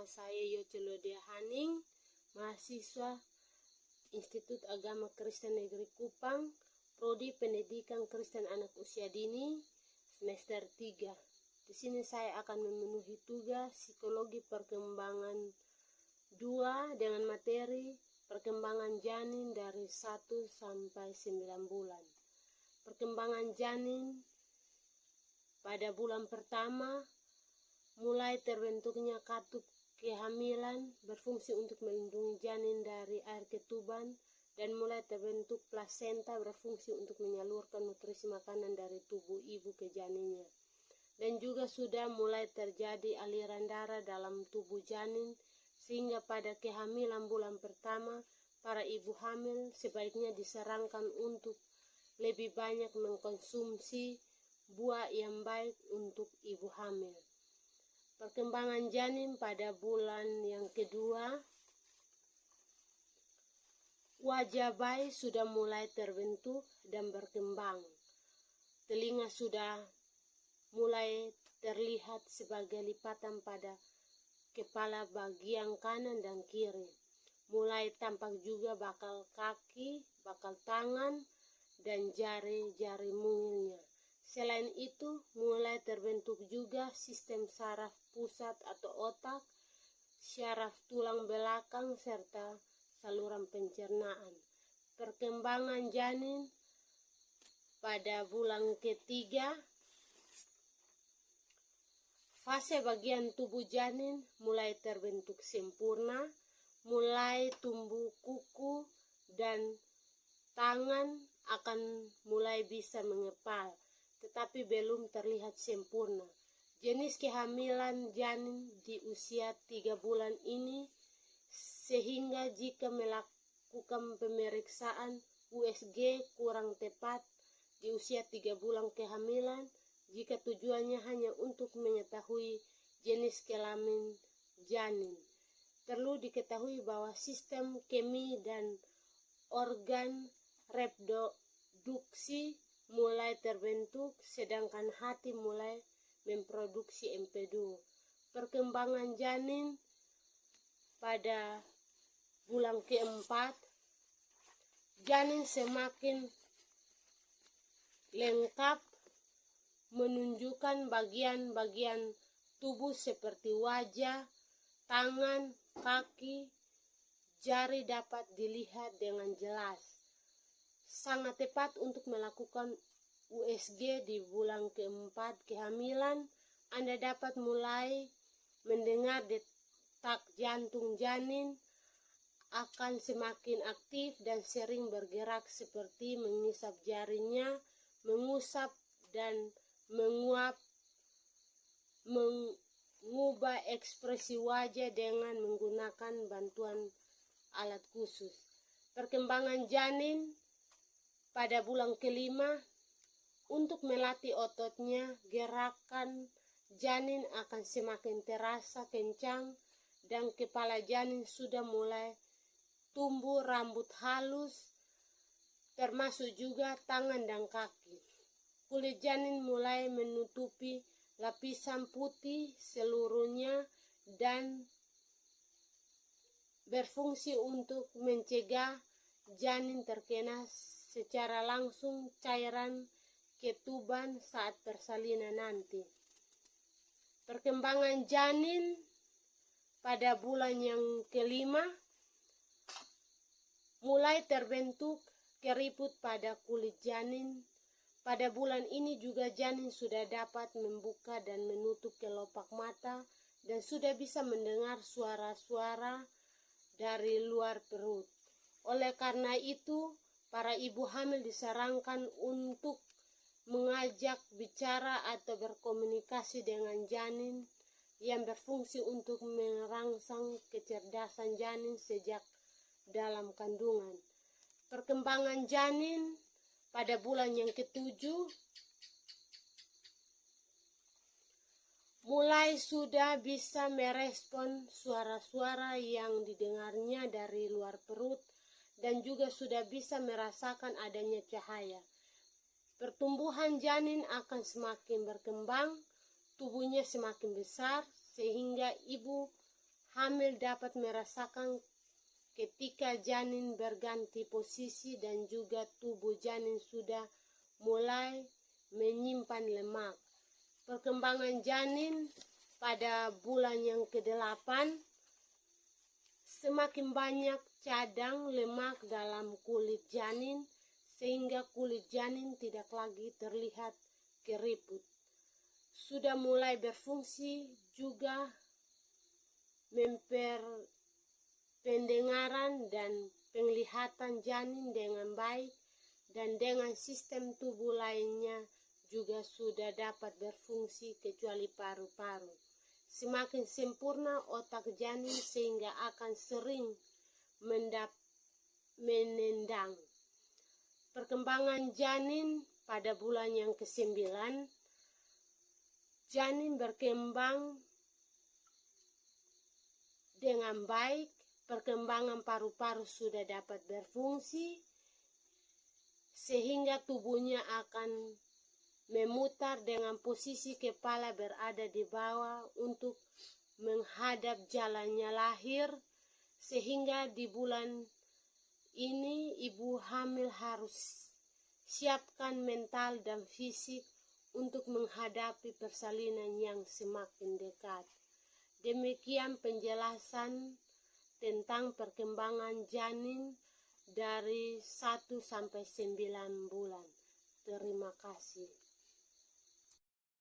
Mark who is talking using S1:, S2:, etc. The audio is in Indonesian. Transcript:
S1: Nama saya Yocelodea Haning, mahasiswa Institut Agama Kristen Negeri Kupang, Prodi Pendidikan Kristen Anak Usia Dini, semester 3. Di sini saya akan memenuhi tugas psikologi perkembangan 2 dengan materi perkembangan janin dari 1 sampai 9 bulan. Perkembangan janin pada bulan pertama, mulai terbentuknya katup kehamilan berfungsi untuk melindungi janin dari air ketuban, dan mulai terbentuk plasenta berfungsi untuk menyalurkan nutrisi makanan dari tubuh ibu ke janinnya. Dan juga sudah mulai terjadi aliran darah dalam tubuh janin, sehingga pada kehamilan bulan pertama, para ibu hamil sebaiknya disarankan untuk lebih banyak mengkonsumsi buah yang baik untuk ibu hamil. Perkembangan janin pada bulan yang kedua, wajah bayi sudah mulai terbentuk dan berkembang. Telinga sudah mulai terlihat sebagai lipatan pada kepala bagian kanan dan kiri. Mulai tampak juga bakal kaki, bakal tangan, dan jari-jari mungilnya. Selain itu, mulai terbentuk juga sistem saraf pusat atau otak, syaraf tulang belakang, serta saluran pencernaan. Perkembangan janin pada bulan ketiga, fase bagian tubuh janin mulai terbentuk sempurna, mulai tumbuh kuku dan tangan akan mulai bisa mengepal, tetapi belum terlihat sempurna. Jenis kehamilan janin di usia 3 bulan ini, sehingga jika melakukan pemeriksaan USG kurang tepat di usia 3 bulan kehamilan, jika tujuannya hanya untuk mengetahui jenis kelamin janin. Perlu diketahui bahwa sistem kemi dan organ reproduksi mulai terbentuk, sedangkan hati mulai memproduksi empedu. Perkembangan janin pada bulan keempat, janin semakin lengkap, menunjukkan bagian-bagian tubuh seperti wajah, tangan, kaki, jari dapat dilihat dengan jelas. Sangat tepat untuk melakukan USG di bulan keempat kehamilan. Anda dapat mulai mendengar detak jantung janin akan semakin aktif dan sering bergerak, seperti mengisap jarinya, mengusap dan mengubah ekspresi wajah dengan menggunakan bantuan alat khusus. Perkembangan janin pada bulan kelima, untuk melatih ototnya, gerakan janin akan semakin terasa kencang, dan kepala janin sudah mulai tumbuh rambut halus, termasuk juga tangan dan kaki. Kulit janin mulai menutupi lapisan putih seluruhnya dan berfungsi untuk mencegah janin terkena secara langsung cairan ketuban saat persalinan nanti. Perkembangan janin pada bulan yang kelima, mulai terbentuk keriput pada kulit janin. Pada bulan ini juga janin sudah dapat membuka dan menutup kelopak mata dan sudah bisa mendengar suara-suara dari luar perut. Oleh karena itu, para ibu hamil disarankan untuk mengajak bicara atau berkomunikasi dengan janin yang berfungsi untuk merangsang kecerdasan janin sejak dalam kandungan. Perkembangan janin pada bulan yang ketujuh, mulai sudah bisa merespon suara-suara yang didengarnya dari luar perut, dan juga sudah bisa merasakan adanya cahaya. Pertumbuhan janin akan semakin berkembang, tubuhnya semakin besar, sehingga ibu hamil dapat merasakan ketika janin berganti posisi dan juga tubuh janin sudah mulai menyimpan lemak. Perkembangan janin pada bulan yang ke-8, semakin banyak cadang lemak dalam kulit janin sehingga kulit janin tidak lagi terlihat keriput. Sudah mulai berfungsi juga pendengaran dan penglihatan janin dengan baik, dan dengan sistem tubuh lainnya juga sudah dapat berfungsi kecuali paru-paru. Semakin sempurna otak janin sehingga akan sering menendang. Perkembangan janin pada bulan yang ke-9, janin berkembang dengan baik, perkembangan paru-paru sudah dapat berfungsi, sehingga tubuhnya akan memutar dengan posisi kepala berada di bawah untuk menghadap jalannya lahir, sehingga di bulan ini ibu hamil harus siapkan mental dan fisik untuk menghadapi persalinan yang semakin dekat. Demikian penjelasan tentang perkembangan janin dari 1 sampai 9 bulan. Terima kasih.